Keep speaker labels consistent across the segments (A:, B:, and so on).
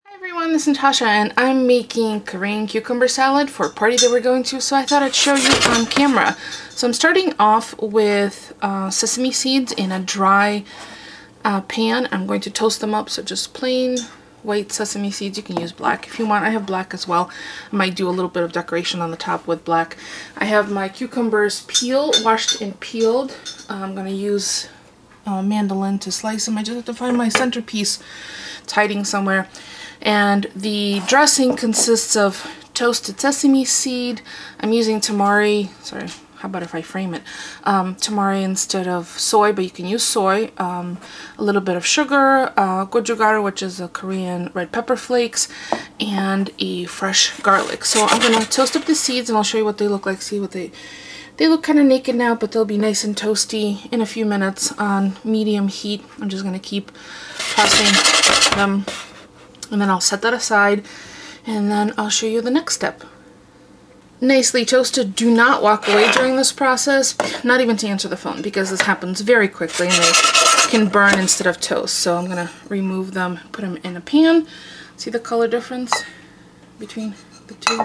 A: Hi everyone, this is Natasha and I'm making Korean cucumber salad for a party that we're going to, so I thought I'd show you on camera. So I'm starting off with sesame seeds in a dry pan. I'm going to toast them up, so just plain white sesame seeds. You can use black if you want. I have black as well. I might do a little bit of decoration on the top with black. I have my cucumbers washed and peeled. I'm going to use a mandolin to slice them. I just have to find my centerpiece. It's hiding somewhere. And the dressing consists of toasted sesame seed. I'm using Tamari. Sorry, how about if I frame it? Tamari instead of soy, but you can use soy. A little bit of sugar, Gochugaru, which is a Korean red pepper flakes, and a fresh garlic. So I'm gonna toast up the seeds, and I'll show you what they look like. See what they look kind of naked now, but they'll be nice and toasty in a few minutes on medium heat. I'm just gonna keep tossing them. And then I'll set that aside, and then I'll show you the next step. Nicely toasted. Do not walk away during this process, not even to answer the phone, because this happens very quickly and they can burn instead of toast. So I'm going to remove them, put them in a pan. See the color difference between the two?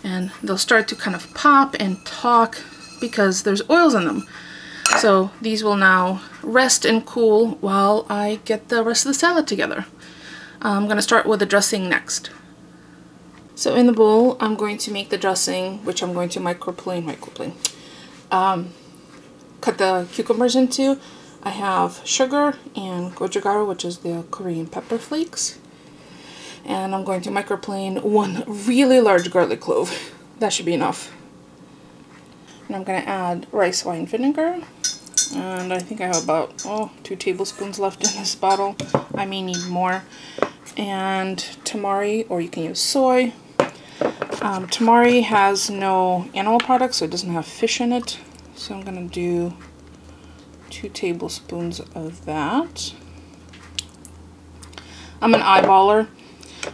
A: And they'll start to kind of pop and talk because there's oils in them. So these will now rest and cool while I get the rest of the salad together. I'm going to start with the dressing next. So in the bowl, I'm going to make the dressing, which I'm going to cut the cucumbers into. I have sugar and Gochugaru, which is the Korean pepper flakes. And I'm going to microplane one really large garlic clove. That should be enough. And I'm going to add rice wine vinegar. And I think I have about 2 tablespoons left in this bottle. I may need more. And Tamari, or you can use soy. Tamari has no animal products, so it doesn't have fish in it. So I'm going to do 2 tablespoons of that. I'm an eyeballer,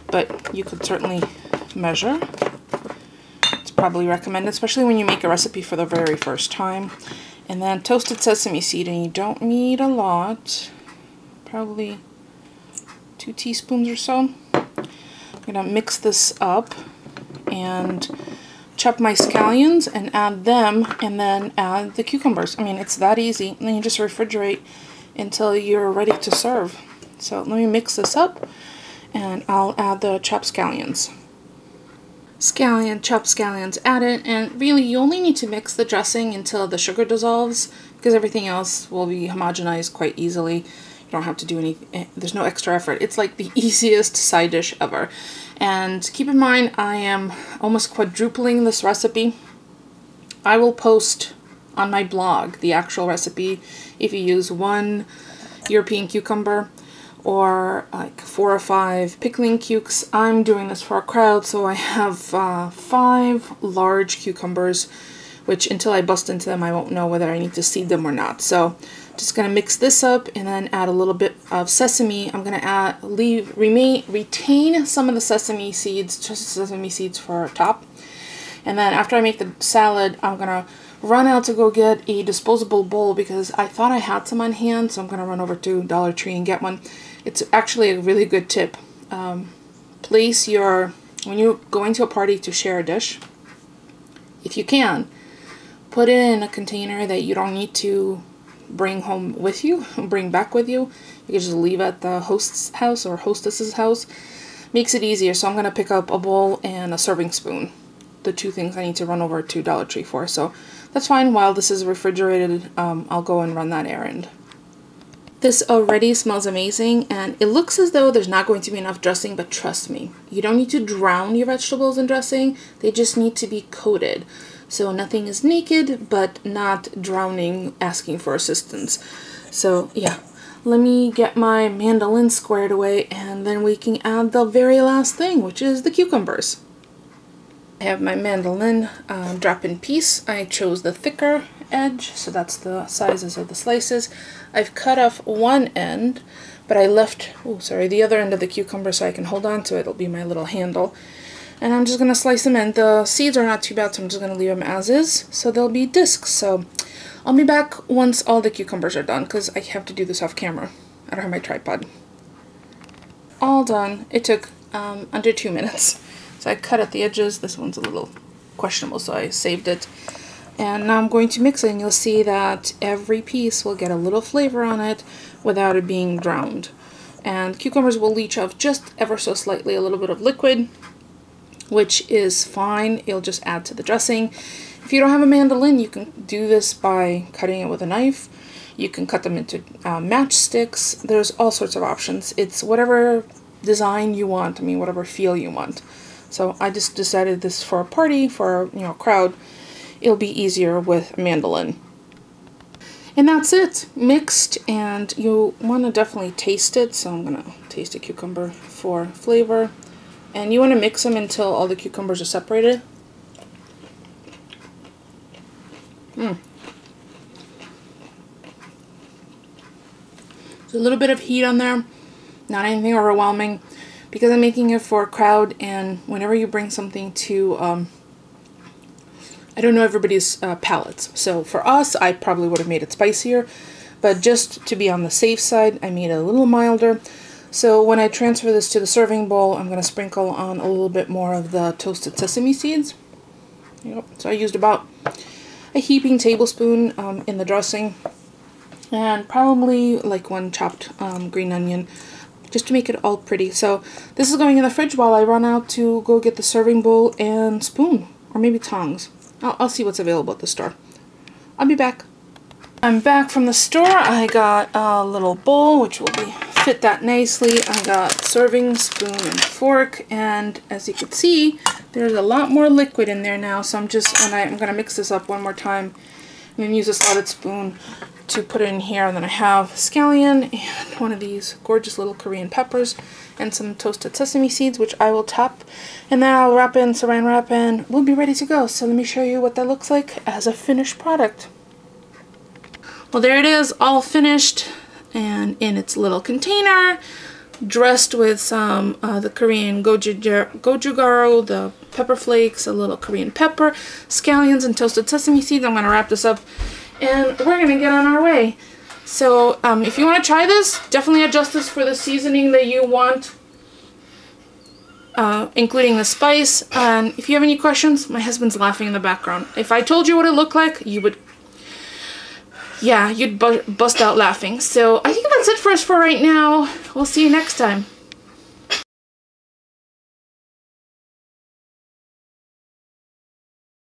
A: but you could certainly measure. It's probably recommended, especially when you make a recipe for the very first time. And then toasted sesame seed, and you don't need a lot, probably 2 teaspoons or so. I'm gonna mix this up and chop my scallions and add them, and then add the cucumbers. I mean, it's that easy. And then you just refrigerate until you're ready to serve. So let me mix this up, and I'll add the chopped scallions. Chopped scallions added, and really you only need to mix the dressing until the sugar dissolves, because everything else will be homogenized quite easily. You don't have to do anything, there's no extra effort. It's like the easiest side dish ever. And keep in mind, I am almost quadrupling this recipe. I will post on my blog the actual recipe if you use 1 European cucumber, or like 4 or 5 pickling cukes. I'm doing this for a crowd, so I have 5 large cucumbers, which until I bust into them, I won't know whether I need to seed them or not. So just gonna mix this up and then add a little bit of sesame. I'm gonna retain some of the sesame seeds, just sesame seeds for top. And then after I make the salad, I'm gonna run out to go get a disposable bowl because I thought I had some on hand, so I'm gonna run over to Dollar Tree and get one. It's actually a really good tip. When you're going to a party to share a dish, if you can, put it in a container that you don't need to bring home with you, bring back with you. You can just leave at the host's house or hostess's house. Makes it easier. So I'm gonna pick up a bowl and a serving spoon. The 2 things I need to run over to Dollar Tree for. So that's fine. While this is refrigerated, I'll go and run that errand. This already smells amazing, and it looks as though there's not going to be enough dressing, but trust me, you don't need to drown your vegetables in dressing. They just need to be coated. So nothing is naked, but not drowning, asking for assistance. So yeah, let me get my mandolin squared away, and then we can add the very last thing, which is the cucumbers. I have my mandolin drop-in piece. I chose the thicker edge, so that's the sizes of the slices. I've cut off one end, but I left, the other end of the cucumber so I can hold on to it. It'll be my little handle. And I'm just going to slice them in. The seeds are not too bad, so I'm just going to leave them as is, so they'll be discs. So I'll be back once all the cucumbers are done, because I have to do this off camera. I don't have my tripod. all done. It took under 2 minutes. So I cut at the edges. This one's a little questionable, so I saved it. And now I'm going to mix it, and you'll see that every piece will get a little flavor on it without it being drowned. And cucumbers will leach off just ever so slightly a little bit of liquid, which is fine. It'll just add to the dressing. If you don't have a mandolin, you can do this by cutting it with a knife. You can cut them into matchsticks. There's all sorts of options. It's whatever design you want. I mean, whatever feel you want. So I just decided this for a party, for a crowd. It'll be easier with a mandolin. And that's it, mixed, and you want to definitely taste it. So I'm gonna taste a cucumber for flavor. And you want to mix them until all the cucumbers are separated. There's a little bit of heat on there, not anything overwhelming, because I'm making it for a crowd, and whenever you bring something to, I don't know everybody's palates. So for us, I probably would have made it spicier, but just to be on the safe side, I made it a little milder. So when I transfer this to the serving bowl, I'm going to sprinkle on a little bit more of the toasted sesame seeds. Yep. So I used about a heaping tablespoon in the dressing, and probably like 1 chopped green onion, just to make it all pretty. So this is going in the fridge while I run out to go get the serving bowl and spoon, or maybe tongs. I'll see what's available at the store. I'll be back. I'm back from the store. I got a little bowl, which will fit that nicely. I got serving spoon and fork, and as you can see, there's a lot more liquid in there now. So I'm going to mix this up one more time. I'm going to use a slotted spoon to put it in here. And then I have scallion and one of these gorgeous little Korean peppers and some toasted sesame seeds, which I will top. And then I'll wrap in, saran wrap, and we'll be ready to go. So let me show you what that looks like as a finished product. Well, there it is, all finished and in its little container, dressed with some the Korean gochugaru, the pepper flakes, a little Korean pepper, scallions, and toasted sesame seeds. I'm going to wrap this up, and we're going to get on our way. So if you want to try this, definitely adjust this for the seasoning that you want, including the spice. And if you have any questions, my husband's laughing in the background. If I told you what it looked like, you would, yeah, you'd bust out laughing. So I think that's it for us for right now. We'll see you next time.